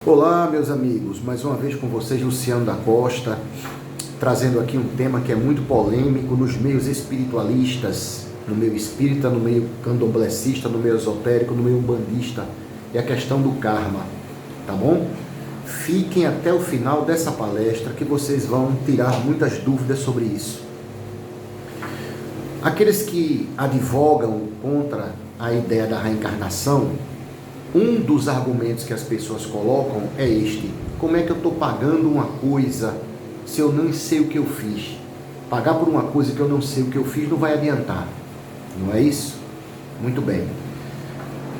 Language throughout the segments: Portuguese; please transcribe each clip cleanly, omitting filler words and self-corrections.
Olá, meus amigos, mais uma vez com vocês, Luciano da Costa, trazendo aqui um tema que é muito polêmico nos meios espiritualistas, no meio espírita, no meio candomblessista, no meio esotérico, no meio umbandista, é a questão do karma, tá bom? Fiquem até o final dessa palestra que vocês vão tirar muitas dúvidas sobre isso. Aqueles que advogam contra a ideia da reencarnação, um dos argumentos que as pessoas colocam é este: como é que eu estou pagando uma coisa se eu não sei o que eu fiz? Pagar por uma coisa que eu não sei o que eu fiz não vai adiantar, não é isso? Muito bem.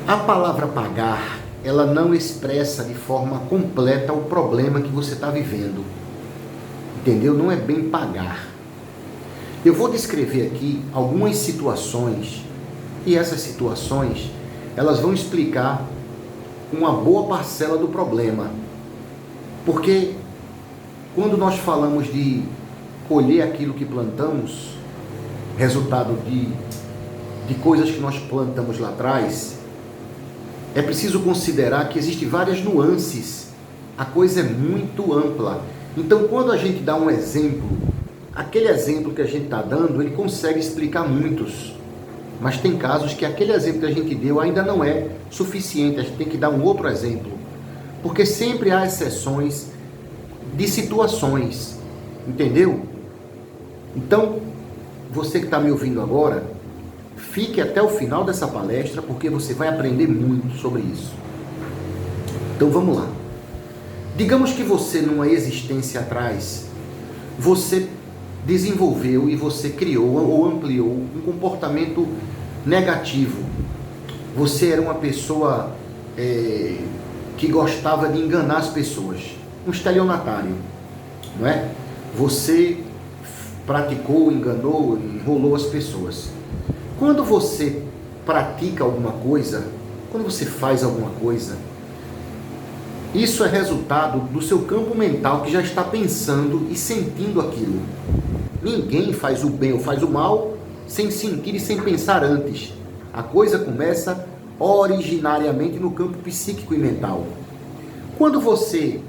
A palavra pagar, ela não expressa de forma completa o problema que você está vivendo, entendeu? Não é bem pagar. Eu vou descrever aqui algumas situações, e essas situações, elas vão explicar uma boa parcela do problema. Porque quando nós falamos de colher aquilo que plantamos, resultado de coisas que nós plantamos lá atrás, é preciso considerar que existem várias nuances. A coisa é muito ampla. Então, quando a gente dá um exemplo, aquele exemplo que a gente está dando, ele consegue explicar muitos. Mas tem casos que aquele exemplo que a gente deu ainda não é suficiente, a gente tem que dar um outro exemplo. Porque sempre há exceções de situações, entendeu? Então, você que está me ouvindo agora, fique até o final dessa palestra, porque você vai aprender muito sobre isso. Então vamos lá. Digamos que você, numa existência atrás, você desenvolveu e você criou ou ampliou um comportamento negativo. Você era uma pessoa que gostava de enganar as pessoas, um estelionatário, não é? Você praticou, enganou, enrolou as pessoas. Quando você pratica alguma coisa, quando você faz alguma coisa, isso é resultado do seu campo mental que já está pensando e sentindo aquilo. Ninguém faz o bem ou faz o mal sem sentir e sem pensar antes. A coisa começa originariamente no campo psíquico e mental. Quando você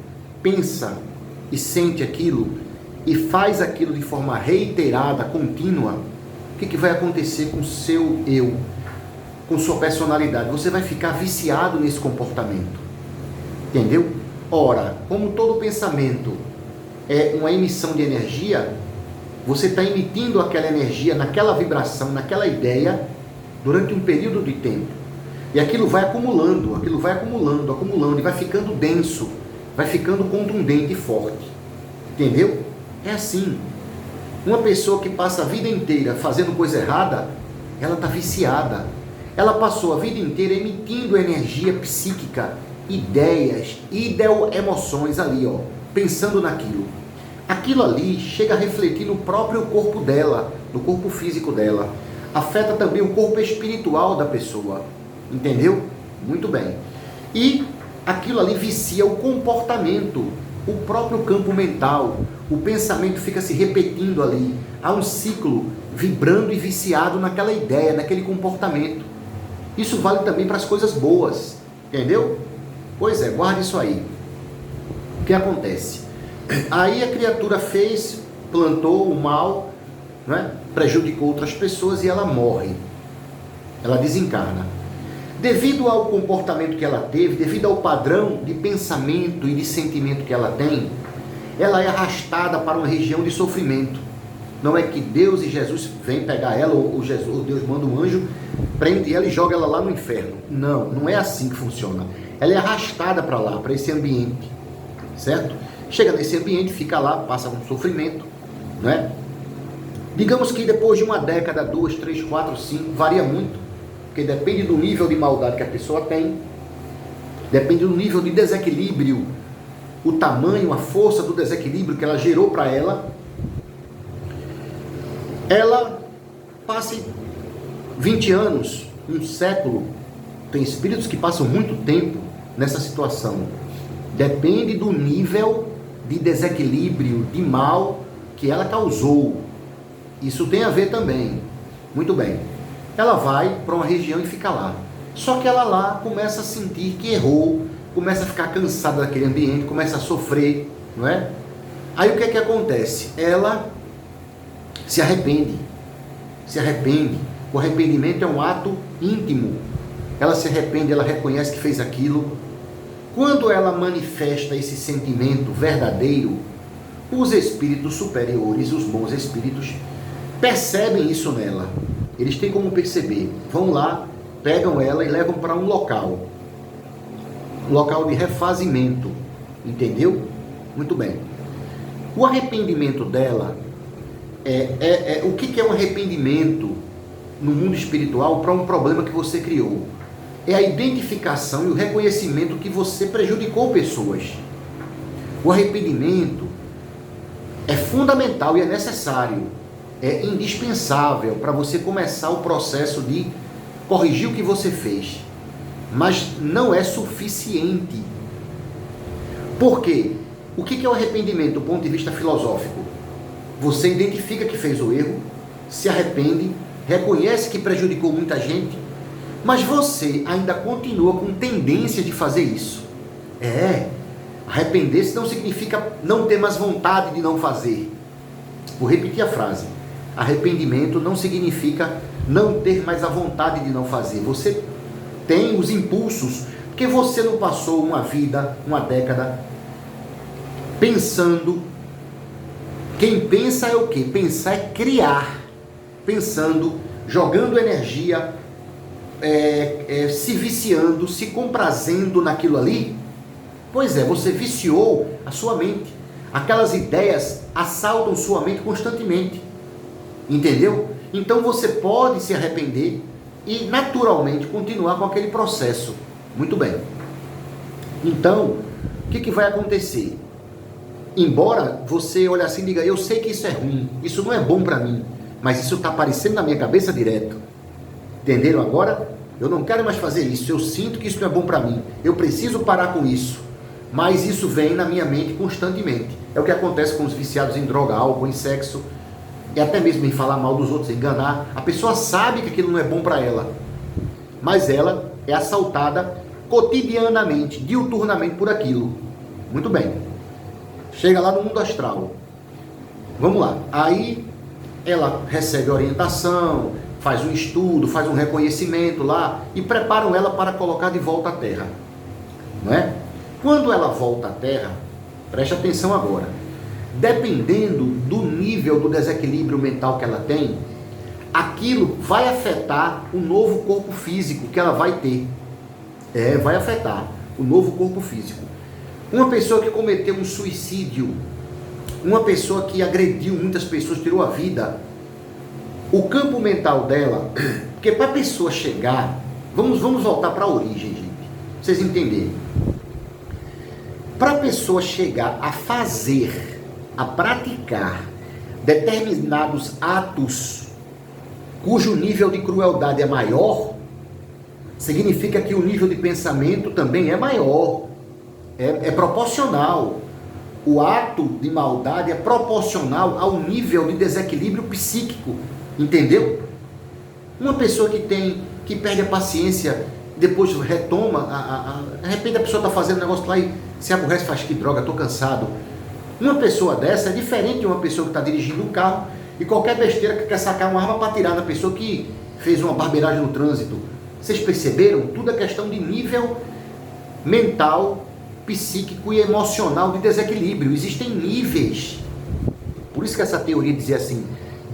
pensa e sente aquilo e faz aquilo de forma reiterada, contínua, o que vai acontecer com o seu eu, com sua personalidade? Você vai ficar viciado nesse comportamento. Entendeu? Ora, como todo pensamento é uma emissão de energia, você está emitindo aquela energia naquela vibração, naquela ideia, durante um período de tempo. E aquilo vai acumulando, acumulando, e vai ficando denso, vai ficando contundente e forte. Entendeu? É assim. Uma pessoa que passa a vida inteira fazendo coisa errada, ela está viciada. Ela passou a vida inteira emitindo energia psíquica, ideias, emoções ali, ó, pensando naquilo. Aquilo ali chega a refletir no próprio corpo dela, no corpo físico dela. Afeta também o corpo espiritual da pessoa. Entendeu? Muito bem. E aquilo ali vicia o comportamento, o próprio campo mental. O pensamento fica se repetindo ali. Há um ciclo vibrando e viciado naquela ideia, naquele comportamento. Isso vale também para as coisas boas. Entendeu? Pois é, guarde isso aí. O que acontece? Aí a criatura plantou o mal, né? Prejudicou outras pessoas e ela morre. Ela desencarna. Devido ao comportamento que ela teve, devido ao padrão de pensamento e de sentimento que ela tem, ela é arrastada para uma região de sofrimento. Não é que Deus e Jesus vêm pegar ela, ou Deus manda um anjo, prende ela e joga ela lá no inferno. Não, não é assim que funciona. Ela é arrastada para lá, para esse ambiente, certo? Chega nesse ambiente, fica lá, passa um sofrimento, né? Digamos que depois de uma década, 2, 3, 4, 5, varia muito, porque depende do nível de maldade que a pessoa tem, depende do nível de desequilíbrio, o tamanho, a força do desequilíbrio que ela gerou para ela. Ela passa 20 anos, um século, tem espíritos que passam muito tempo nessa situação. Depende do nível de desequilíbrio, de mal que ela causou. Isso tem a ver também. Muito bem. Ela vai para uma região e fica lá. Só que ela lá começa a sentir que errou, começa a ficar cansada daquele ambiente, começa a sofrer, não é? Aí o que é que acontece? Ela se arrepende. O arrependimento é um ato íntimo. Ela se arrepende, ela reconhece que fez aquilo. Quando ela manifesta esse sentimento verdadeiro, os espíritos superiores, os bons espíritos, percebem isso nela. Eles têm como perceber. Vão lá, pegam ela e levam para um local de refazimento. Entendeu? Muito bem. O arrependimento dela o que é um arrependimento no mundo espiritual para um problema que você criou? É a identificação e o reconhecimento que você prejudicou pessoas. O arrependimento é fundamental e é necessário, é indispensável para você começar o processo de corrigir o que você fez, mas não é suficiente. Por quê? O que é o arrependimento do ponto de vista filosófico? Você identifica que fez o erro, se arrepende, reconhece que prejudicou muita gente, mas você ainda continua com tendência de fazer isso. Arrepender-se não significa não ter mais vontade de não fazer. Vou repetir a frase. Arrependimento não significa não ter mais a vontade de não fazer. Você tem os impulsos, porque você não passou uma vida, uma década, pensando. Quem pensa é o quê? Pensar é criar. Pensando, jogando energia, se viciando, se comprazendo naquilo ali. Pois é, você viciou a sua mente. Aquelas ideias assaltam sua mente constantemente. Entendeu? Então você pode se arrepender e naturalmente continuar com aquele processo. Muito bem. Então, o que vai acontecer? Embora você olhe assim e diga, eu sei que isso é ruim, isso não é bom para mim, mas isso está aparecendo na minha cabeça direto. Entenderam agora? Eu não quero mais fazer isso, eu sinto que isso não é bom para mim, eu preciso parar com isso, mas isso vem na minha mente constantemente. É o que acontece com os viciados em droga, álcool, em sexo, e até mesmo em falar mal dos outros, enganar. A pessoa sabe que aquilo não é bom para ela, mas ela é assaltada cotidianamente, diuturnamente por aquilo. Muito bem. Chega lá no mundo astral. Vamos lá. Aí ela recebe orientação, faz um estudo, faz um reconhecimento lá e preparam ela para colocar de volta à Terra. Não é? Quando ela volta à Terra, preste atenção agora. Dependendo do nível do desequilíbrio mental que ela tem, aquilo vai afetar o novo corpo físico que ela vai ter. Vai afetar o novo corpo físico. Uma pessoa que cometeu um suicídio, uma pessoa que agrediu muitas pessoas, tirou a vida, o campo mental dela, porque para a pessoa chegar, vamos voltar para a origem, gente, pra vocês entenderem. Para a pessoa chegar a fazer, a praticar determinados atos cujo nível de crueldade é maior, significa que o nível de pensamento também é maior. É proporcional. O ato de maldade é proporcional ao nível de desequilíbrio psíquico. Entendeu? Uma pessoa que perde a paciência, depois retoma, de repente a pessoa está fazendo um negócio lá e se aborrece, faz que droga, estou cansado. Uma pessoa dessa é diferente de uma pessoa que está dirigindo um carro e qualquer besteira que quer sacar uma arma para atirar na pessoa que fez uma barbeiragem no trânsito. Vocês perceberam? Tudo é questão de nível mental, psíquico e emocional de desequilíbrio. Existem níveis. Por isso que essa teoria dizia assim,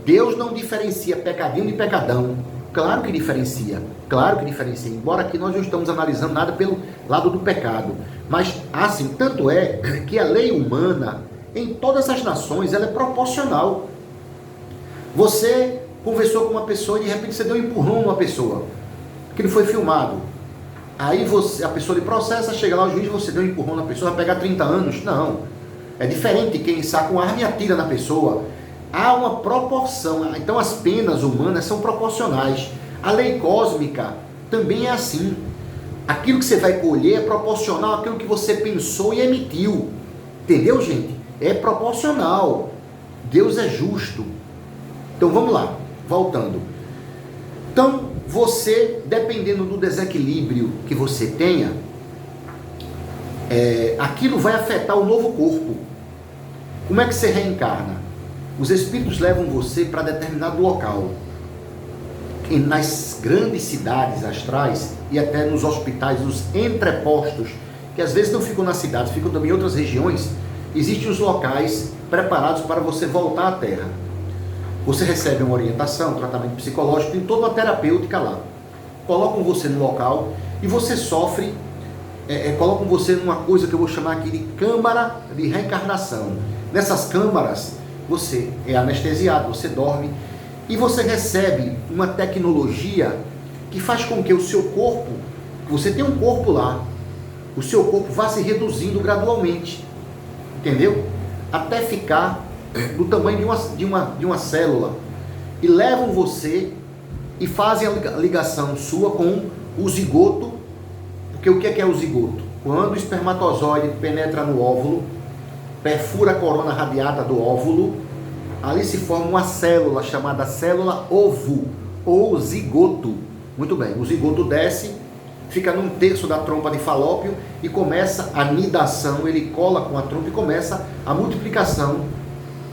Deus não diferencia pecadinho de pecadão. Claro que diferencia, embora aqui nós não estamos analisando nada pelo lado do pecado, mas assim, tanto é que a lei humana em todas as nações, ela é proporcional. Você conversou com uma pessoa e de repente você deu um empurrão numa pessoa, que não foi filmado. Aí a pessoa lhe processa, chega lá o juiz, você deu um empurrão na pessoa, vai pegar 30 anos. Não. É diferente quem saca uma arma e atira na pessoa. Há uma proporção. Então as penas humanas são proporcionais. A lei cósmica também é assim. Aquilo que você vai colher é proporcional àquilo que você pensou e emitiu. Entendeu, gente? É proporcional. Deus é justo. Então vamos lá, voltando. Então, você, dependendo do desequilíbrio que você tenha, aquilo vai afetar o novo corpo. Como é que você reencarna? Os espíritos levam você para determinado local. E nas grandes cidades astrais e até nos hospitais, nos entrepostos, que às vezes não ficam nas cidades, ficam também em outras regiões, existem os locais preparados para você voltar à Terra. Você recebe uma orientação, um tratamento psicológico, tem toda uma terapêutica lá. Colocam você no local e você sofre, colocam você numa coisa que eu vou chamar aqui de câmara de reencarnação. Nessas câmaras, você é anestesiado, você dorme e você recebe uma tecnologia que faz com que o seu corpo, você tem um corpo lá, o seu corpo vá se reduzindo gradualmente, entendeu? Até ficar do tamanho de uma célula. E levam você e fazem a ligação sua com o zigoto, porque o que é o zigoto? Quando o espermatozoide penetra no óvulo, perfura a corona radiata do óvulo, ali se forma uma célula chamada célula ovo, ou zigoto. Muito bem, o zigoto desce, fica num terço da trompa de Falópio e começa a nidação, ele cola com a trompa e começa a multiplicação,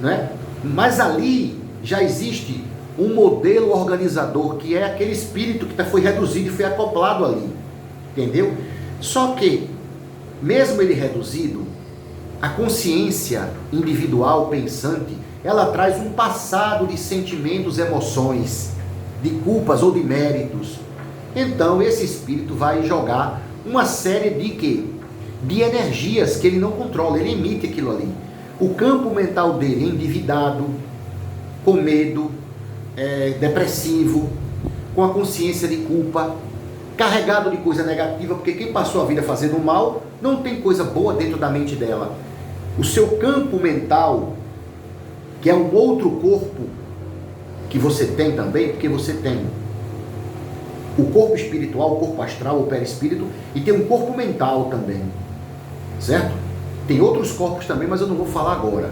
né? Mas ali já existe um modelo organizador, que é aquele espírito que foi reduzido e foi acoplado ali, entendeu? Só que, mesmo ele reduzido, a consciência individual pensante, ela traz um passado de sentimentos, emoções, de culpas ou de méritos. Então esse espírito vai jogar uma série de quê? De energias que ele não controla, ele emite aquilo ali. O campo mental dele é endividado, com medo, depressivo, com a consciência de culpa, carregado de coisa negativa, porque quem passou a vida fazendo mal, não tem coisa boa dentro da mente dela. O seu campo mental, que é um outro corpo que você tem também, porque você tem o corpo espiritual, o corpo astral, o perispírito, e tem um corpo mental também, certo? Tem outros corpos também, mas eu não vou falar agora.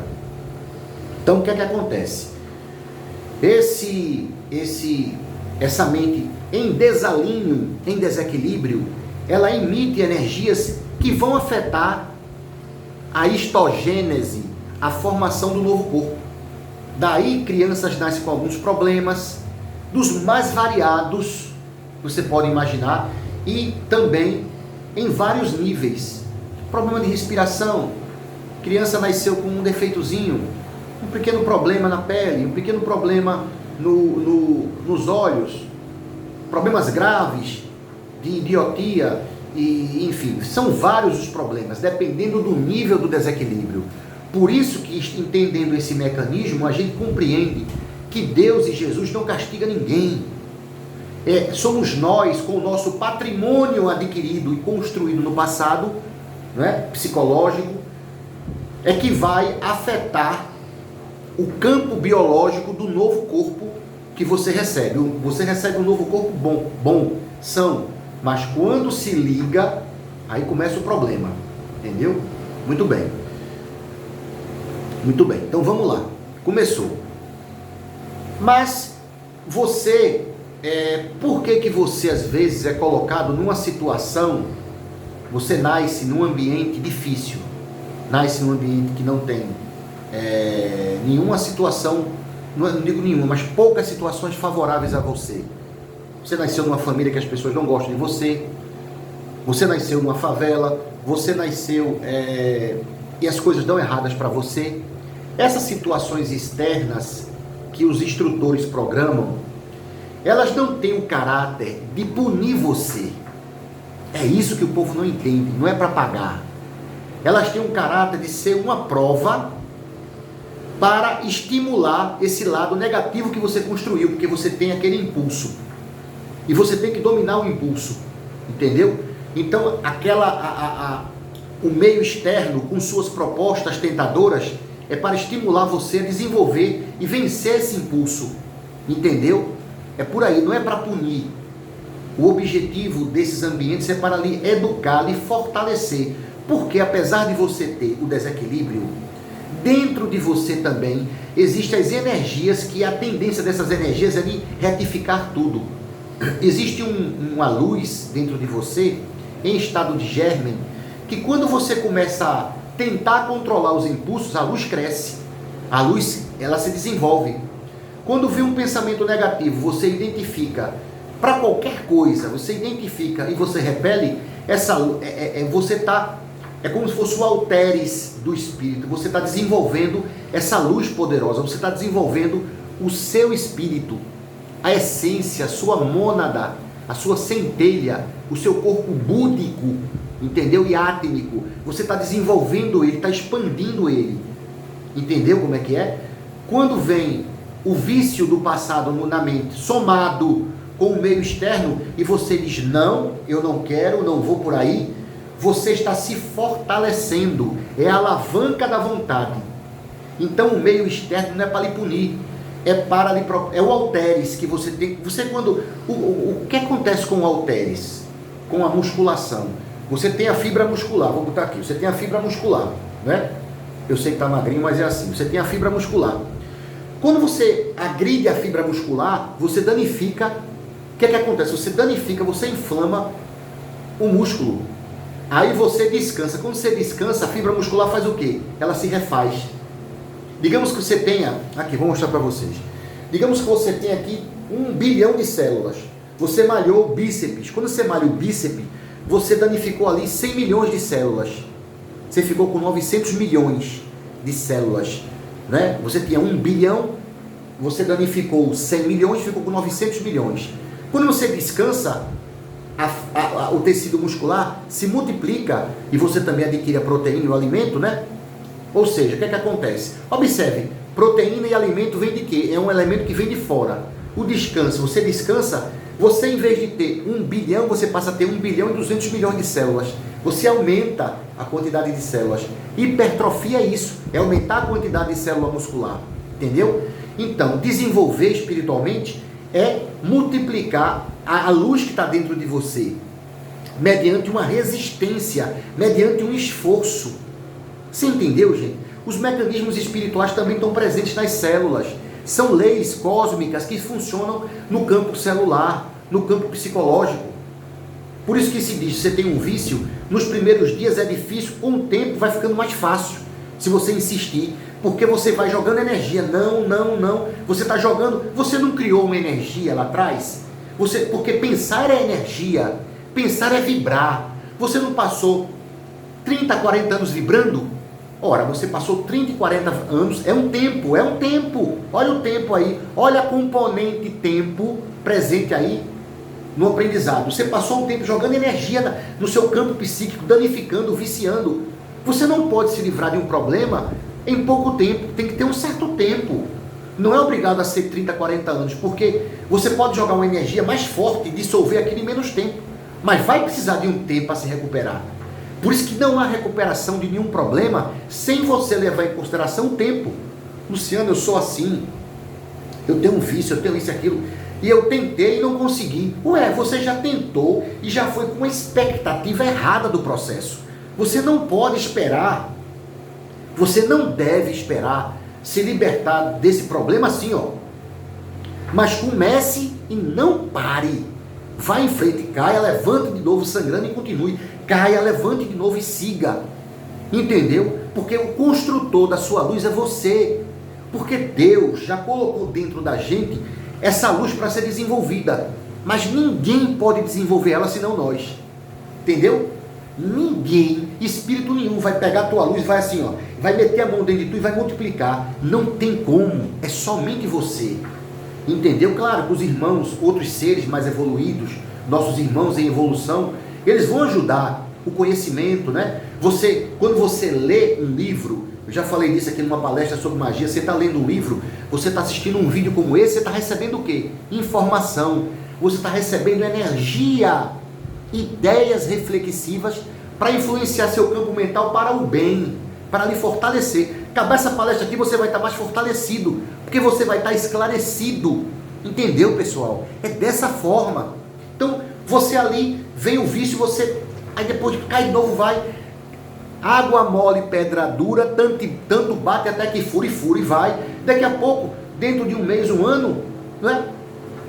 Então o que é que acontece? Essa mente em desalinho, em desequilíbrio, ela emite energias que vão afetar a histogênese, a formação do novo corpo. Daí crianças nascem com alguns problemas, dos mais variados, você pode imaginar, e também em vários níveis. Problema de respiração, criança nasceu com um defeitozinho, um pequeno problema na pele, um pequeno problema nos olhos, problemas graves de idiotia, e enfim, são vários os problemas, dependendo do nível do desequilíbrio. Por isso que, entendendo esse mecanismo, a gente compreende que Deus e Jesus não castigam ninguém. Somos nós, com o nosso patrimônio adquirido e construído no passado, né, psicológico, que vai afetar o campo biológico do novo corpo que você recebe. Você recebe um novo corpo bom, são, mas quando se liga, aí começa o problema, entendeu? Muito bem. Muito bem, então vamos lá. Começou. Mas você, por que você às vezes é colocado numa situação, você nasce num ambiente difícil, nasce num ambiente que não tem nenhuma situação, não digo nenhuma, mas poucas situações favoráveis a você. Você nasceu numa família que as pessoas não gostam de você, você nasceu numa favela, você nasceu e as coisas dão erradas para você. Essas situações externas que os instrutores programam, elas não têm o caráter de punir você. É isso que o povo não entende, não é para pagar. Elas têm um caráter de ser uma prova para estimular esse lado negativo que você construiu, porque você tem aquele impulso. E você tem que dominar o impulso, entendeu? Então, o meio externo, com suas propostas tentadoras, é para estimular você a desenvolver e vencer esse impulso, entendeu? É por aí, não é para punir. O objetivo desses ambientes é para lhe educar, lhe fortalecer, porque apesar de você ter o desequilíbrio, dentro de você também existem as energias, que a tendência dessas energias é de retificar tudo. Existe uma luz dentro de você, em estado de germe, que quando você começa a tentar controlar os impulsos, a luz cresce. A luz, ela se desenvolve. Quando vê um pensamento negativo, você identifica, para qualquer coisa, você identifica e você repele, você está, é como se fosse o halteres do espírito, você está desenvolvendo essa luz poderosa, você está desenvolvendo o seu espírito, a essência, a sua mônada, a sua centelha, o seu corpo búdico, entendeu? E átmico, você está desenvolvendo ele, está expandindo ele, entendeu como é que é? Quando vem o vício do passado na mente, somado com o meio externo, e você diz, não, eu não quero, não vou por aí, você está se fortalecendo, é a alavanca da vontade. Então o meio externo não é para lhe punir, é o halteres que você tem. O que acontece com o halteres? Com a musculação? Você tem a fibra muscular, vou botar aqui, você tem a fibra muscular, né? Eu sei que está magrinho, mas é assim, você tem a fibra muscular. Quando você agride a fibra muscular, você danifica. O que é que acontece? Você danifica, você inflama o músculo. Aí você descansa. Quando você descansa, a fibra muscular faz o quê? Ela se refaz. Digamos que você tenha, aqui, vou mostrar para vocês. Digamos que você tenha aqui 1 bilhão de células. Você malhou o bíceps. Quando você malha o bíceps, você danificou ali 100 milhões de células. Você ficou com 900 milhões de células, né? Você tinha 1 bilhão, você danificou 100 milhões, ficou com 900 milhões. Quando você descansa, o tecido muscular se multiplica e você também adquire a proteína e o alimento, né? Ou seja, o que é que acontece? Observe, proteína e alimento vem de quê? É um elemento que vem de fora. O descanso, você descansa, você em vez de ter 1 bilhão, você passa a ter 1 bilhão e 200 milhões de células. Você aumenta a quantidade de células. Hipertrofia é isso, é aumentar a quantidade de célula muscular. Entendeu? Então, desenvolver espiritualmente é multiplicar a luz que está dentro de você, mediante uma resistência, mediante um esforço. Você entendeu, gente? Os mecanismos espirituais também estão presentes nas células. São leis cósmicas que funcionam no campo celular, no campo psicológico. Por isso que se diz, você tem um vício, nos primeiros dias é difícil, com o tempo vai ficando mais fácil, se você insistir, porque você vai jogando energia, não, você está jogando, você não criou uma energia lá atrás? Porque pensar é energia, pensar é vibrar, você não passou 30, 40 anos vibrando? Ora, você passou 30 e 40 anos, é um tempo, olha o tempo aí, olha a componente tempo presente aí no aprendizado. Você passou um tempo jogando energia no seu campo psíquico, danificando, viciando. Você não pode se livrar de um problema em pouco tempo, tem que ter um certo tempo. Não é obrigado a ser 30, 40 anos, porque você pode jogar uma energia mais forte e dissolver aquilo em menos tempo, mas vai precisar de um tempo para se recuperar. Por isso que não há recuperação de nenhum problema sem você levar em consideração o tempo. Luciano, eu sou assim, eu tenho um vício, eu tenho isso e aquilo, e eu tentei e não consegui. Ué, você já tentou e já foi com uma expectativa errada do processo. Você não pode esperar, você não deve esperar se libertar desse problema assim, ó. Mas comece e não pare. Vá em frente, caia, levante de novo sangrando e continue. Caia, levante de novo e siga. Entendeu? Porque o construtor da sua luz é você. Porque Deus já colocou dentro da gente essa luz para ser desenvolvida. Mas ninguém pode desenvolver ela senão nós. Entendeu? Ninguém, espírito nenhum, vai pegar a tua luz e vai assim, ó, vai meter a mão dentro de tu e vai multiplicar. Não tem como. É somente você. Entendeu? Claro que os irmãos, outros seres mais evoluídos, nossos irmãos em evolução, eles vão ajudar o conhecimento, né? Quando você lê um livro, eu já falei disso aqui numa palestra sobre magia, você está lendo um livro, você está assistindo um vídeo como esse, você está recebendo o quê? Informação. Você está recebendo energia, ideias reflexivas para influenciar seu campo mental para o bem, para lhe fortalecer. Acabar essa palestra aqui, você vai estar mais fortalecido, porque você vai estar esclarecido. Entendeu, pessoal? É dessa forma. Então, você ali, vem o vício, aí depois cai de novo, vai. Água mole, pedra dura, tanto bate até que fura e vai. Daqui a pouco, dentro de um mês, um ano, né?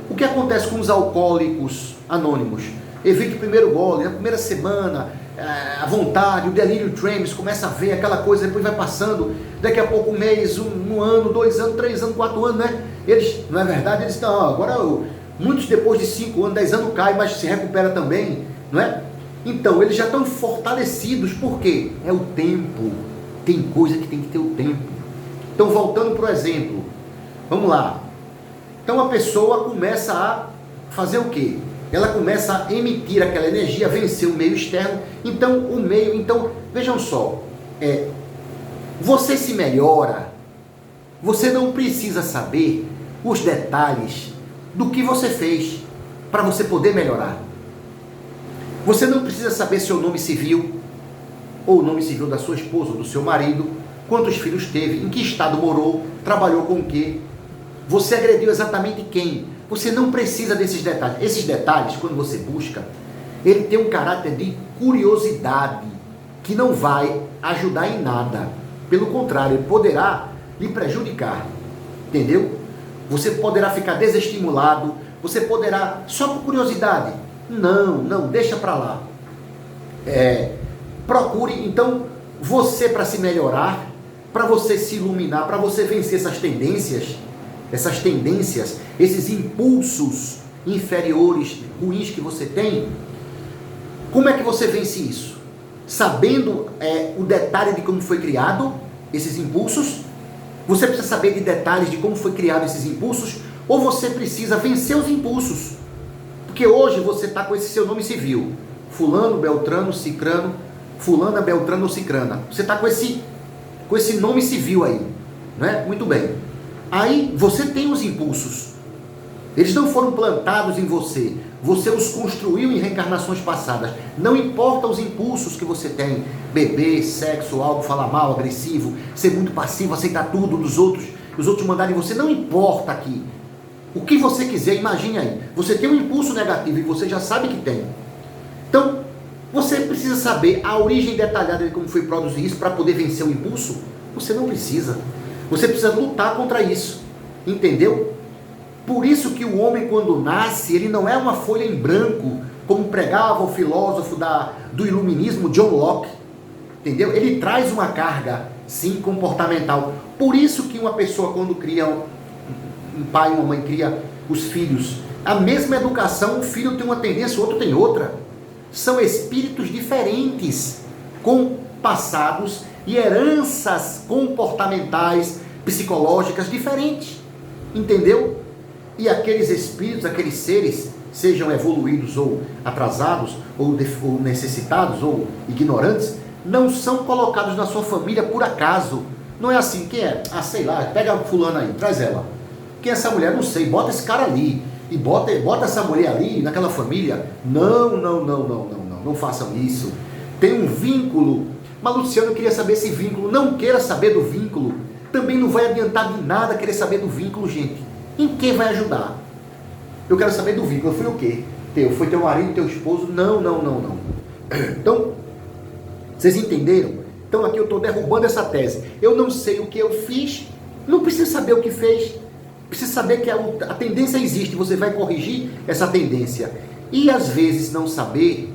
O que acontece com os alcoólicos anônimos? Evite o primeiro gole, na primeira semana, a vontade, o delírio tremens, começa a ver aquela coisa, depois vai passando, daqui a pouco um mês, um ano, 2 anos, 3 anos, 4 anos, né? Eles, não é verdade? Eles estão, agora muitos depois de 5 anos, 10 anos caem, mas se recupera também, não é? Então, eles já estão fortalecidos, por quê? É o tempo, tem coisa que tem que ter o tempo. Então, voltando para o exemplo, vamos lá. Então, a pessoa começa a fazer o quê? Ela começa a emitir aquela energia, vencer o meio externo. Então, vejam só, você se melhora, você não precisa saber os detalhes do que você fez para você poder melhorar. Você não precisa saber seu nome civil, ou o nome civil da sua esposa ou do seu marido, quantos filhos teve, em que estado morou, trabalhou com o quê, você agrediu exatamente quem. Você não precisa desses detalhes. Esses detalhes, quando você busca, ele tem um caráter de curiosidade, que não vai ajudar em nada. Pelo contrário, ele poderá lhe prejudicar. Entendeu? Você poderá ficar desestimulado, você poderá, só por curiosidade. Não, deixa para lá. Procure, então, você para se melhorar, para você se iluminar, para você vencer essas tendências, esses impulsos inferiores, ruins que você tem. Como é que você vence isso? Sabendo o detalhe de como foi criado esses impulsos? Você precisa saber de detalhes de como foi criado esses impulsos? Ou você precisa vencer os impulsos? Porque hoje você está com esse seu nome civil, fulano, beltrano, cicrano, fulana, beltrano ou cicrana. Você está com esse nome civil aí, não é? Muito bem. Aí você tem os impulsos. Eles não foram plantados em você. Você os construiu em reencarnações passadas. Não importa os impulsos que você tem. Beber, sexo, algo, falar mal, agressivo, ser muito passivo, aceitar tudo dos outros, os outros mandarem em você. Não importa aqui. O que você quiser, imagine aí. Você tem um impulso negativo e você já sabe que tem. Então, você precisa saber a origem detalhada de como foi produzido isso para poder vencer o impulso? Você não precisa. Você precisa lutar contra isso. Entendeu? Por isso que o homem, quando nasce, ele não é uma folha em branco, como pregava o filósofo do iluminismo John Locke. Entendeu? Ele traz uma carga, sim, comportamental. Por isso que uma pessoa, quando cria um pai e uma mãe, cria os filhos, a mesma educação, um filho tem uma tendência, o outro tem outra. São espíritos diferentes, com passados e heranças comportamentais, psicológicas diferentes. Entendeu? E aqueles espíritos, aqueles seres, sejam evoluídos ou atrasados, ou necessitados, ou ignorantes, não são colocados na sua família por acaso. Não é assim, quem é? Sei lá, pega a fulana aí, traz ela. Quem é essa mulher? Não sei, bota esse cara ali. E bota essa mulher ali, naquela família. Não façam isso. Tem um vínculo. Mas Luciano queria saber esse vínculo. Não queira saber do vínculo. Também não vai adiantar de nada querer saber do vínculo, gente. Em que vai ajudar? Eu quero saber do vínculo. Foi o quê? Foi teu marido, teu esposo? Não. Então, vocês entenderam? Então aqui eu estou derrubando essa tese. Eu não sei o que eu fiz. Não preciso saber o que fez. Precisa saber que a tendência existe, você vai corrigir essa tendência. E às vezes não saber,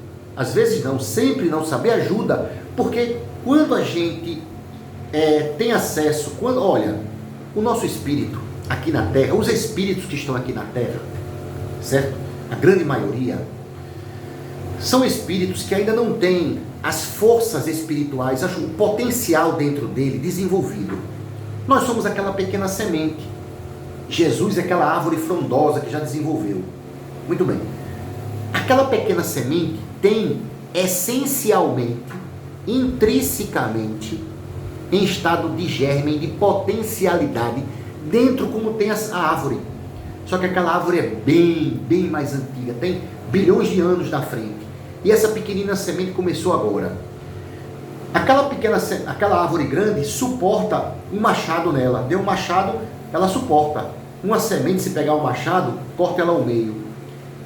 sempre não saber ajuda, porque quando a gente tem acesso, olha, o nosso espírito aqui na Terra, os espíritos que estão aqui na Terra, certo? A grande maioria, são espíritos que ainda não têm as forças espirituais, o potencial dentro dele desenvolvido. Nós somos aquela pequena semente. Jesus é aquela árvore frondosa que já desenvolveu. Muito bem. Aquela pequena semente tem essencialmente, intrinsecamente, em estado de germe, de potencialidade, dentro como tem a árvore. Só que aquela árvore é bem mais antiga, tem bilhões de anos na frente. E essa pequenina semente começou agora. Aquela árvore grande suporta um machado nela. Deu um machado, ela suporta. Uma semente, se pegar um machado, corta ela ao meio.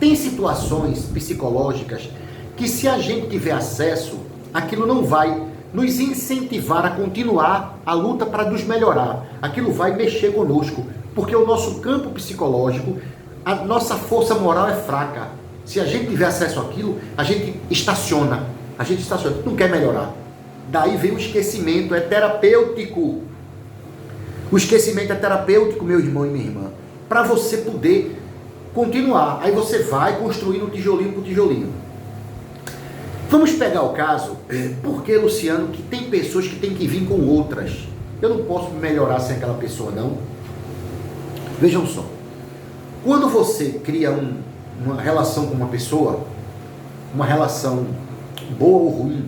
Tem situações psicológicas que, se a gente tiver acesso, aquilo não vai nos incentivar a continuar a luta para nos melhorar. Aquilo vai mexer conosco, porque o nosso campo psicológico, a nossa força moral é fraca. Se a gente tiver acesso àquilo, a gente estaciona, A gente estaciona, não quer melhorar. Daí vem o esquecimento, é terapêutico. O esquecimento é terapêutico, meu irmão e minha irmã, para você poder continuar. Aí você vai construindo tijolinho por tijolinho. Vamos pegar o caso, porque, Luciano, que tem pessoas que têm que vir com outras. Eu não posso melhorar sem aquela pessoa, não. Vejam só. Quando você cria uma relação com uma pessoa, uma relação boa ou ruim,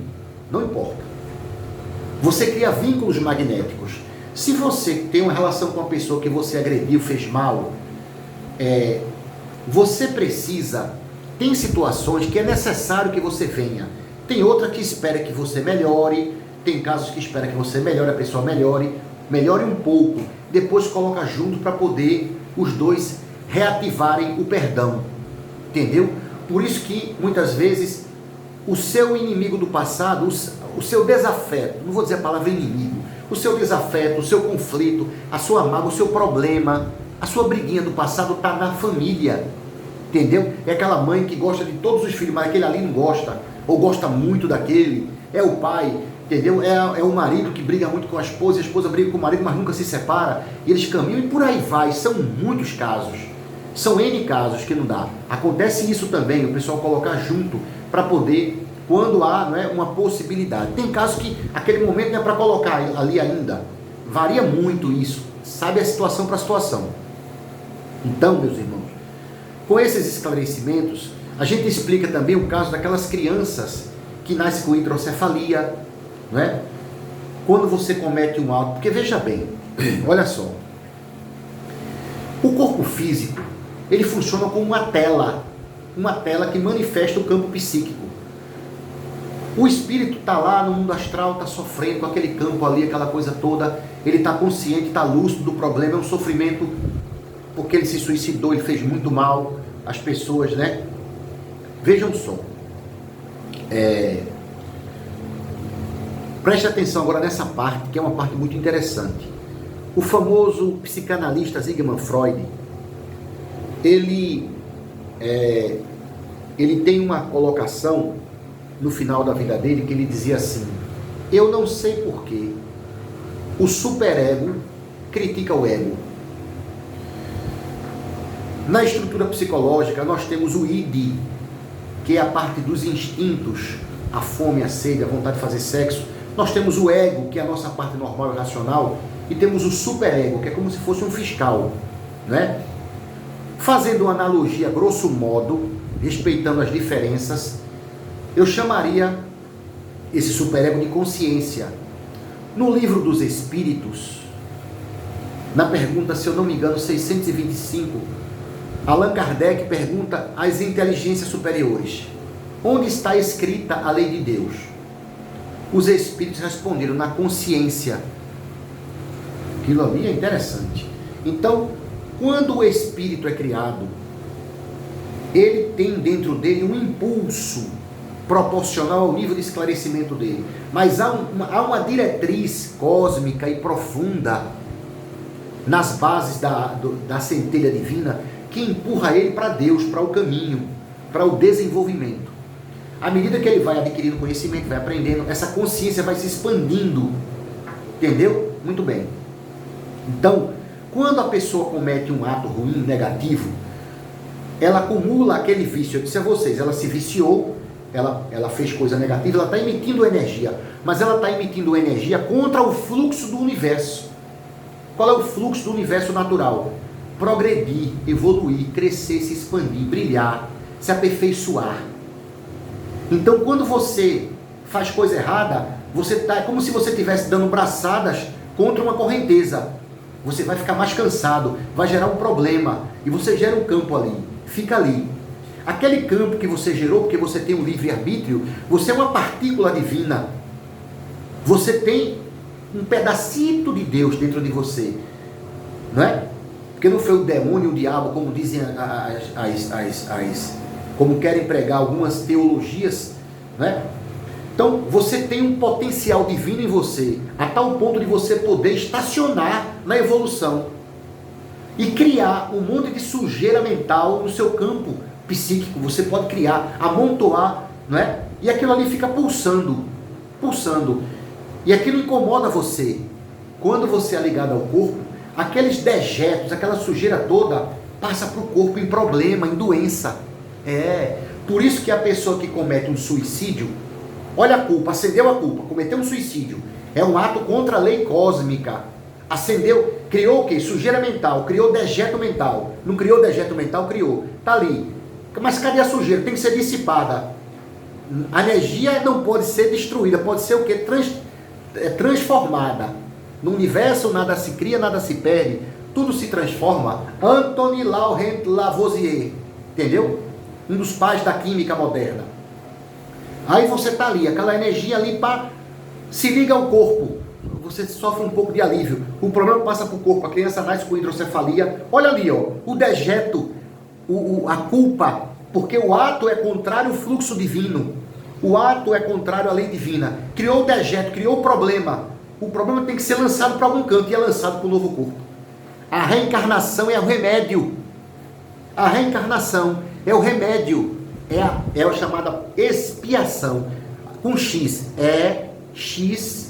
não importa. Você cria vínculos magnéticos. Se você tem uma relação com uma pessoa que você agrediu, fez mal, você precisa, tem situações que é necessário que você venha. Tem outra que espera que você melhore, tem casos que espera que você melhore, a pessoa melhore um pouco, depois coloca junto para poder os dois reativarem o perdão, entendeu? Por isso que muitas vezes o seu inimigo do passado, o seu desafeto, não vou dizer a palavra inimigo, o seu desafeto, o seu conflito, a sua mágoa, o seu problema, a sua briguinha do passado está na família, entendeu? É aquela mãe que gosta de todos os filhos, mas aquele ali não gosta, ou gosta muito daquele, é o pai, entendeu? É o marido que briga muito com a esposa briga com o marido, mas nunca se separa, e eles caminham e por aí vai. São muitos casos, são N casos que não dá. Acontece isso também, o pessoal colocar junto para poder, quando há, não é, uma possibilidade. Tem casos que aquele momento não é para colocar ali ainda, varia muito isso, sabe a situação para a situação. Então, meus irmãos, com esses esclarecimentos, a gente explica também o caso daquelas crianças que nascem com hidrocefalia, não é? Quando você comete um ato, porque veja bem, olha só, o corpo físico, ele funciona como uma tela que manifesta o campo psíquico. O espírito está lá no mundo astral, está sofrendo com aquele campo ali, aquela coisa toda, ele está consciente, está lúcido do problema, é um sofrimento porque ele se suicidou, ele fez muito mal às pessoas, né? Vejam só, preste atenção agora nessa parte, que é uma parte muito interessante. O famoso psicanalista Sigmund Freud, ele tem uma colocação no final da vida dele que ele dizia assim: eu não sei porquê o superego critica o ego. Na estrutura psicológica nós temos o id, que é a parte dos instintos, a fome, a sede, a vontade de fazer sexo. Nós temos o ego, que é a nossa parte normal e racional, e temos o superego, que é como se fosse um fiscal, né? Fazendo uma analogia, grosso modo, respeitando as diferenças, eu chamaria esse superego de consciência. No Livro dos Espíritos, na pergunta, se eu não me engano, 625, Allan Kardec pergunta às inteligências superiores: onde está escrita a lei de Deus? Os espíritos responderam: na consciência. Aquilo ali é interessante. Então, quando o espírito é criado, ele tem dentro dele um impulso proporcional ao nível de esclarecimento dele. Mas há uma diretriz cósmica e profunda nas bases da centelha divina que empurra ele para Deus, para o caminho, para o desenvolvimento. À medida que ele vai adquirindo conhecimento, vai aprendendo, essa consciência vai se expandindo. Entendeu? Muito bem. Então, quando a pessoa comete um ato ruim, negativo, ela acumula aquele vício. Eu disse a vocês, ela se viciou, ela fez coisa negativa, ela está emitindo energia, mas ela está emitindo energia contra o fluxo do universo. Qual é o fluxo do universo natural? Progredir, evoluir, crescer, se expandir, brilhar, se aperfeiçoar. Então, quando você faz coisa errada, é como se você estivesse dando braçadas contra uma correnteza. Você vai ficar mais cansado, vai gerar um problema, e você gera um campo ali, fica ali. Aquele campo que você gerou, porque você tem um livre-arbítrio, você é uma partícula divina. Você tem um pedacito de Deus dentro de você, não é? Porque não foi o demônio, o diabo, como dizem como querem pregar algumas teologias, né? Então, você tem um potencial divino em você, a tal ponto de você poder estacionar na evolução e criar um monte de sujeira mental no seu campo psíquico. Você pode criar, amontoar, não é? E aquilo ali fica pulsando, pulsando. E aquilo incomoda você. Quando você é ligado ao corpo, aqueles dejetos, aquela sujeira toda, passa para o corpo em problema, em doença. Por isso que a pessoa que comete um suicídio, olha a culpa, acendeu a culpa, cometeu um suicídio. É um ato contra a lei cósmica. Acendeu, criou o quê? Sujeira mental, criou dejeto mental. Não criou dejeto mental, criou. Está ali. Mas cadê a sujeira? Tem que ser dissipada. A energia não pode ser destruída, pode ser o quê? Transformada. No universo nada se cria, nada se perde, tudo se transforma. Anthony Laurent Lavoisier, entendeu? Um dos pais da química moderna. Aí você está ali, aquela energia ali, se liga ao corpo, você sofre um pouco de alívio. O problema passa para o corpo, a criança nasce com hidrocefalia. Olha ali, ó, o dejeto, a culpa, porque o ato é contrário ao fluxo divino. O ato é contrário à lei divina. Criou o dejeto, criou o problema. O problema tem que ser lançado para algum canto e é lançado para o novo corpo. A reencarnação é o remédio. A reencarnação é o remédio. É a chamada expiação. Com X. X-P-I-A-C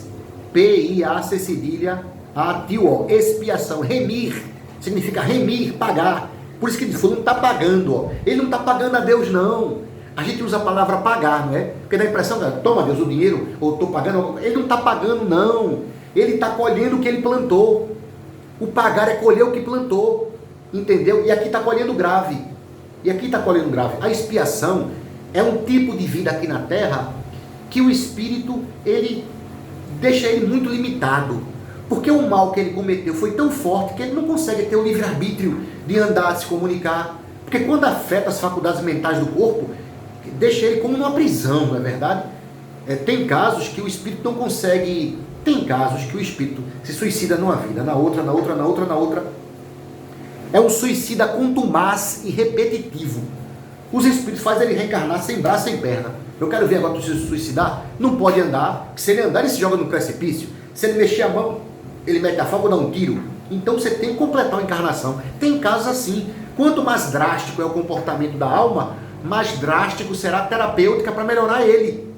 cedilha A-T-O. Expiação. Remir. Significa remir, pagar. Por isso que ele falou, não está pagando. Ó. Ele não está pagando a Deus, não. A gente usa a palavra pagar, não é? Porque dá a impressão, toma Deus o dinheiro, ou estou pagando. Ele não está pagando, não. Ele está colhendo o que ele plantou. O pagar é colher o que plantou. Entendeu? E aqui está colhendo grave. A expiação é um tipo de vida aqui na Terra que o espírito, ele deixa ele muito limitado. Porque o mal que ele cometeu foi tão forte que ele não consegue ter o livre-arbítrio de andar, de se comunicar. Porque quando afeta as faculdades mentais do corpo, deixa ele como numa prisão, não é verdade? Tem casos que o espírito não consegue. Tem casos que o espírito se suicida numa vida, na outra. É um suicida contumaz e repetitivo. Os espíritos fazem ele reencarnar sem braço, sem perna. Eu quero ver agora tu se suicidar. Não pode andar, porque se ele andar, ele se joga no precipício. Se ele mexer a mão, ele mete a faca ou dá um tiro. Então você tem que completar a encarnação. Tem casos assim. Quanto mais drástico é o comportamento da alma, mais drástico será a terapêutica para melhorar ele.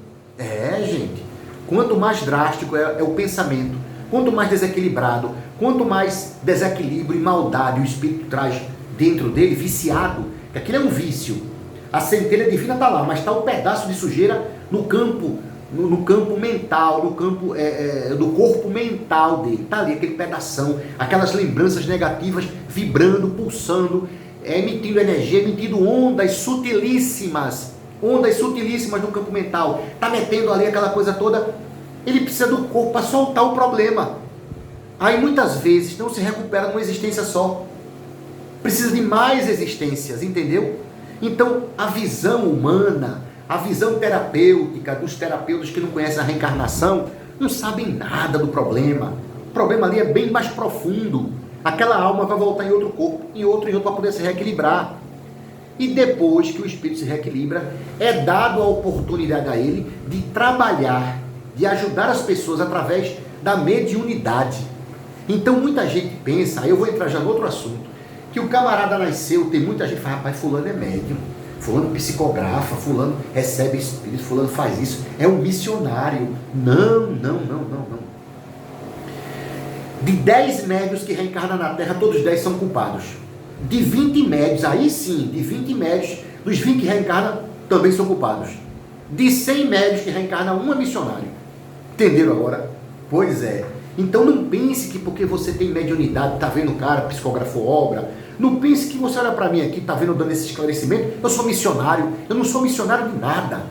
Gente. Quanto mais drástico é o pensamento, quanto mais desequilibrado, quanto mais desequilíbrio e maldade o espírito traz dentro dele, viciado, que aquilo é um vício. A centelha divina está lá, mas está um pedaço de sujeira no campo mental, no campo do corpo mental dele. Está ali aquele pedação, aquelas lembranças negativas vibrando, pulsando, emitindo energia, emitindo ondas sutilíssimas no campo mental. Está metendo ali aquela coisa toda. Ele precisa do corpo para soltar o problema. Aí muitas vezes não se recupera numa existência só. Precisa de mais existências, entendeu? Então a visão humana, a visão terapêutica dos terapeutas que não conhecem a reencarnação, não sabem nada do problema. O problema ali é bem mais profundo. Aquela alma vai voltar em outro corpo, em outro para poder se reequilibrar. E depois que o espírito se reequilibra, é dado a oportunidade a ele de trabalhar, de ajudar as pessoas através da mediunidade. Então muita gente pensa, eu vou entrar já no outro assunto, que o camarada nasceu, tem muita gente que fala, rapaz, fulano é médium, fulano psicografa, fulano recebe espírito, fulano faz isso, é um missionário. Não. De 10 médios que reencarnam na Terra, todos 10 são culpados. De 20 médios, aí sim, de 20 médios, dos 20 que reencarnam, também são culpados. De 100 médios que reencarnam, um é missionário. Entenderam agora? Pois é. Então não pense que porque você tem mediunidade, está vendo o cara, psicografou obra, não pense que você olha para mim aqui, está vendo, dando esse esclarecimento, eu sou missionário. Eu não sou missionário de nada.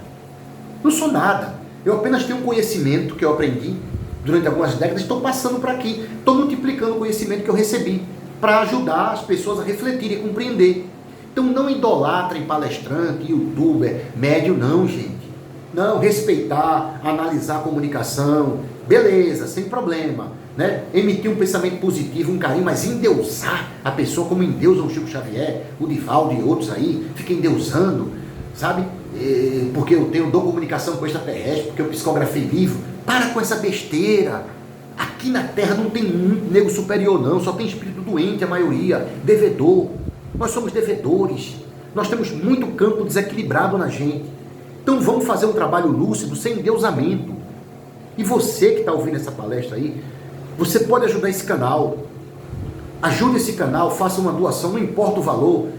Não sou nada. Eu apenas tenho um conhecimento que eu aprendi durante algumas décadas, estou passando para aqui, estou multiplicando o conhecimento que eu recebi para ajudar as pessoas a refletirem e compreender. Então não idolatrem palestrante, youtuber, médio, não, gente. Não, respeitar, analisar a comunicação, beleza, sem problema, né? Emitir um pensamento positivo, um carinho, mas endeusar a pessoa como endeusa o Chico Xavier, o Divaldo e outros aí, fica endeusando, sabe? Porque eu dou comunicação com extraterrestre, porque eu psicografei livro. Para com essa besteira. Aqui na Terra não tem muito nego superior não, só tem espírito doente a maioria, devedor. Nós somos devedores. Nós temos muito campo desequilibrado na gente. Então vamos fazer um trabalho lúcido, sem endeusamento. E você que está ouvindo essa palestra aí, você pode ajudar esse canal. Ajude esse canal, faça uma doação, não importa o valor.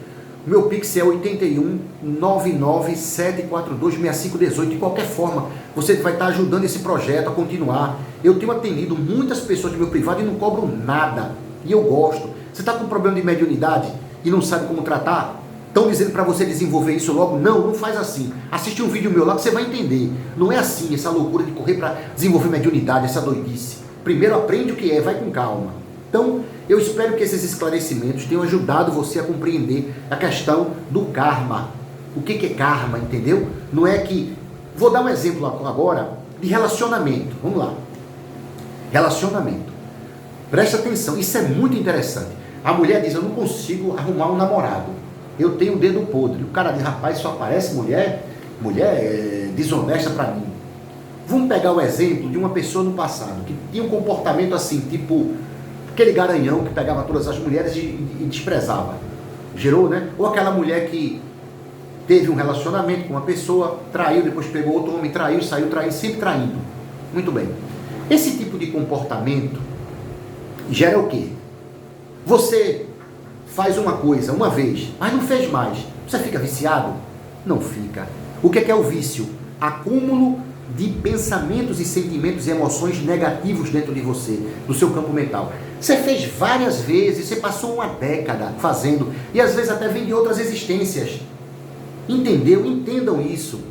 O meu Pix é 81 99 742 6518. De qualquer forma, você vai estar ajudando esse projeto a continuar. Eu tenho atendido muitas pessoas do meu privado e não cobro nada. E eu gosto. Você está com problema de mediunidade e não sabe como tratar? Estão dizendo para você desenvolver isso logo? Não, não faz assim. Assiste um vídeo meu lá que você vai entender. Não é assim, essa loucura de correr para desenvolver mediunidade, essa doidice. Primeiro aprende o que é, vai com calma. Então, eu espero que esses esclarecimentos tenham ajudado você a compreender a questão do karma. O que é karma, entendeu? Não é que... Vou dar um exemplo agora de relacionamento. Vamos lá. Relacionamento. Presta atenção, isso é muito interessante. A mulher diz, eu não consigo arrumar um namorado. Eu tenho o dedo podre. O cara diz, rapaz, só aparece mulher desonesta para mim. Vamos pegar o exemplo de uma pessoa no passado que tinha um comportamento assim, tipo aquele garanhão que pegava todas as mulheres e desprezava. Gerou, né? Ou aquela mulher que teve um relacionamento com uma pessoa, traiu, depois pegou outro homem, traiu, saiu traindo, sempre traindo. Muito bem. Esse tipo de comportamento gera o quê? Você faz uma coisa uma vez, mas não fez mais. Você fica viciado? Não fica. O que é o vício? Acúmulo de pensamentos e sentimentos e emoções negativos dentro de você, do seu campo mental. Você fez várias vezes, você passou uma década fazendo, e às vezes até vem de outras existências. Entendeu? Entendam isso.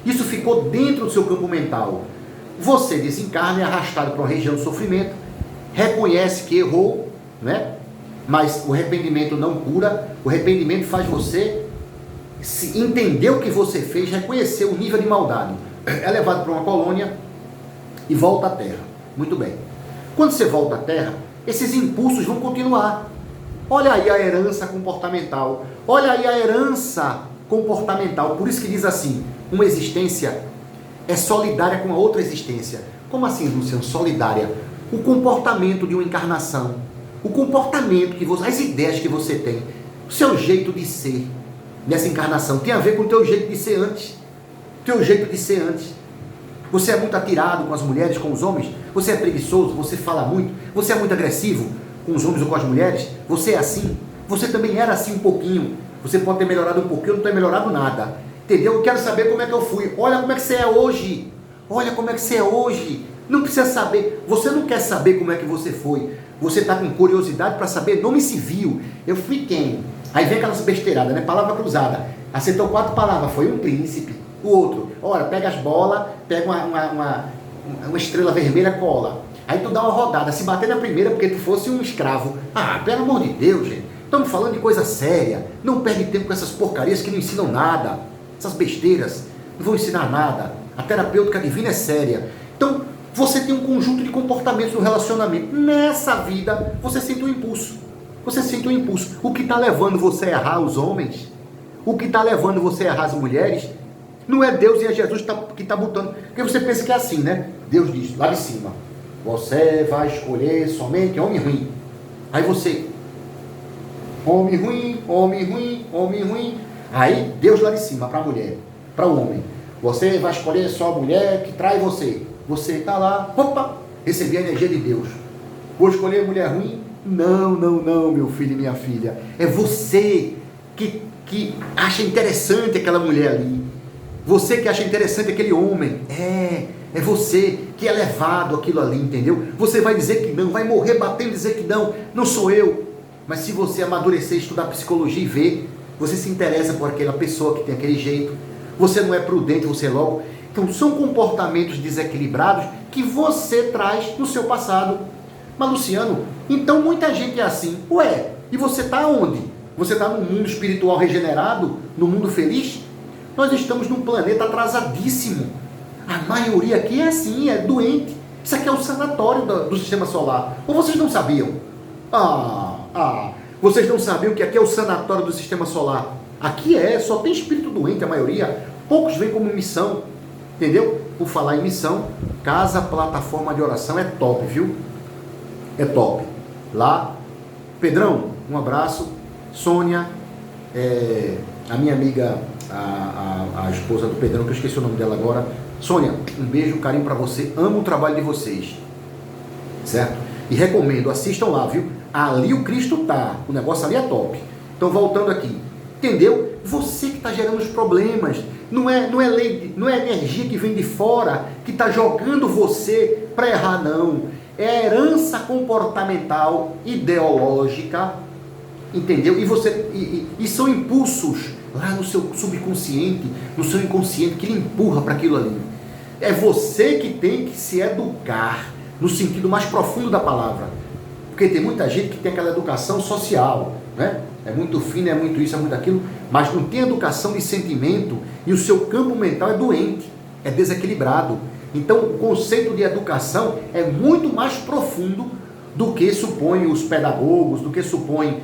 Isso ficou dentro do seu campo mental. Você desencarna e é arrastado para uma região de sofrimento, reconhece que errou, né? Mas o arrependimento não cura. O arrependimento faz você entender o que você fez, reconhecer o nível de maldade. É levado para uma colônia e volta à Terra. Muito bem. Quando você volta à Terra, esses impulsos vão continuar. Olha aí a herança comportamental. Olha aí a herança comportamental. Por isso que diz assim, uma existência é solidária com a outra existência. Como assim, Luciano? Solidária. O comportamento de uma encarnação, o comportamento que você, as ideias que você tem, o seu jeito de ser nessa encarnação tem a ver com o teu jeito de ser antes. Teu jeito de ser antes. Você é muito atirado com as mulheres, com os homens? Você é preguiçoso? Você fala muito? Você é muito agressivo com os homens ou com as mulheres? Você é assim? Você também era assim um pouquinho. Você pode ter melhorado um pouquinho, eu não tenho melhorado nada. Entendeu? Eu quero saber como é que eu fui. Olha como é que você é hoje. Olha como é que você é hoje. Não precisa saber. Você não quer saber como é que você foi. Você está com curiosidade para saber nome civil. Eu fui quem? Aí vem aquelas besteiradas, né? Palavra cruzada. Acertou 4 palavras. Foi um príncipe. O outro, olha, pega as bolas, pega uma estrela vermelha, cola. Aí tu dá uma rodada, se bater na primeira porque tu fosse um escravo. Ah, pelo amor de Deus, gente. Estamos falando de coisa séria. Não perde tempo com essas porcarias que não ensinam nada. Essas besteiras não vão ensinar nada. A terapêutica divina é séria. Então, você tem um conjunto de comportamentos no relacionamento. Nessa vida, você sente um impulso. Você sente um impulso. O que está levando você a errar os homens? O que está levando você a errar as mulheres? Não é Deus e é Jesus que está botando. Porque você pensa que é assim, né? Deus diz, lá de cima, você vai escolher somente homem ruim. Aí você, homem ruim, homem ruim, homem ruim. Aí Deus lá de cima, para a mulher, para o homem. Você vai escolher só a mulher que trai você. Você está lá, opa, recebi a energia de Deus. Vou escolher a mulher ruim? Não, não, não, meu filho e minha filha. É você que acha interessante aquela mulher ali. Você que acha interessante aquele homem. É você que é levado aquilo ali, entendeu? Você vai dizer que não, vai morrer batendo e dizer que não. Não sou eu. Mas se você amadurecer, estudar psicologia e ver, você se interessa por aquela pessoa que tem aquele jeito. Você não é prudente, você é logo... Então, são comportamentos desequilibrados que você traz no seu passado. Mas, Luciano, então muita gente é assim. Ué, e você está onde? Você está num mundo espiritual regenerado? No mundo feliz? Nós estamos num planeta atrasadíssimo. A maioria aqui é assim, é doente. Isso aqui é o sanatório do sistema solar. Ou vocês não sabiam? Vocês não sabiam que aqui é o sanatório do sistema solar? Aqui só tem espírito doente, a maioria. Poucos vêm como missão. Entendeu? Por falar em missão, Casa Plataforma de Oração é top, viu? É top. Lá, Pedrão, um abraço. Sônia, a minha amiga a esposa do Pedrão, que eu esqueci o nome dela agora. Sônia, um beijo, um carinho para você, amo o trabalho de vocês, certo? E recomendo, assistam lá, viu? Ali o Cristo tá, o negócio ali é top. Então, voltando aqui, entendeu? Você que está gerando os problemas, não é energia que vem de fora que está jogando você para errar, não. É a herança comportamental, ideológica, entendeu? E são impulsos lá no seu subconsciente, no seu inconsciente, que lhe empurra para aquilo ali. É você que tem que se educar no sentido mais profundo da palavra. Porque tem muita gente que tem aquela educação social, né? É muito fino, é muito isso, é muito aquilo, mas não tem educação de sentimento e o seu campo mental é doente, é desequilibrado. Então o conceito de educação é muito mais profundo do que supõem os pedagogos, do que supõem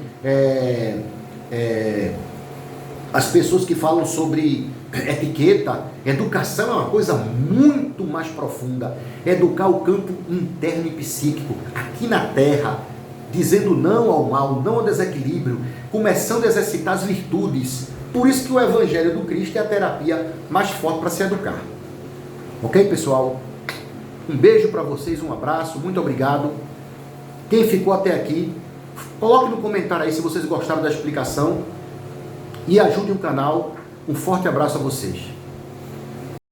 as pessoas que falam sobre etiqueta. Educação é uma coisa muito mais profunda. Educar o campo interno e psíquico, aqui na Terra, dizendo não ao mal, não ao desequilíbrio, começando a exercitar as virtudes. Por isso que o Evangelho do Cristo é a terapia mais forte para se educar. Ok, pessoal? Um beijo para vocês, um abraço, muito obrigado. Quem ficou até aqui, coloque no comentário aí se vocês gostaram da explicação e ajude o canal. Um forte abraço a vocês.